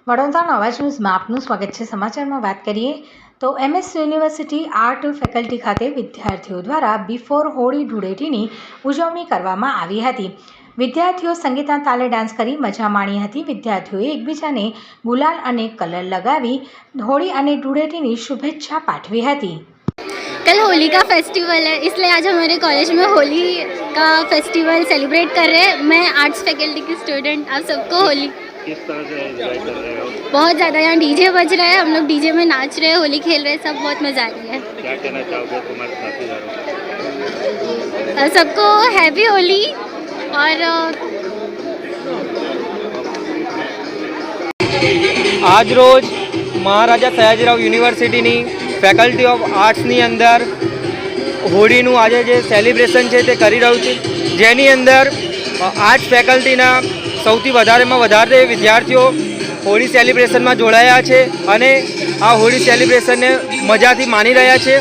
વડોદરાના અવાજ ન્યૂઝમાં આપનું સ્વાગત છે। સમાચારમાં વાત કરીએ તો MS યુનિવર્સિટી આર્ટ ફેકલ્ટી ખાતે વિદ્યાર્થીઓ દ્વારા બિફોર હોળી ધૂળેટીની ઉજવણી કરવામાં આવી હતી। વિદ્યાર્થીઓ સંગીતના તાલે ડાન્સ કરી મજા માણી હતી। વિદ્યાર્થીઓએ એકબીજાને ગુલાલ અને કલર લગાવી હોળી અને ધૂળેટીની શુભેચ્છા પાઠવી હતી। कल होली का फेस्टिवल है, इसलिए आज हमारे कॉलेज में होली का फेस्टिवल सेलिब्रेट कर रहे हैं। मैं आर्ट्स फैकल्टी की स्टूडेंट, आप सबको होली किस तरह से एंजॉय कर रहे हो? बहुत ज़्यादा। यहाँ डीजे बज रहा है, हम लोग डीजे में नाच रहे हैं, होली खेल रहे हैं, सब बहुत मज़ा आ रही है। क्या कहना चाहोगे तुम्हारे साथीदारों को? सबको हैप्पी होली। और आज रोज महाराजा सयाजीराव यूनिवर्सिटीनी फैकल्टी ऑफ आर्ट्सनी अंदर होळीનું આજે જે સેલિબ્રેશન છે તે કરી રહ્યું છે, જેની અંદર આર્ટ્સ ફેકલ્ટીના સૌથી વધારેમાં વધારે વિદ્યાર્થીઓ હોળી સેલિબ્રેશનમાં જોડાયા છે અને આ હોળી સેલિબ્રેશનને મજાથી માણી રહ્યા છે।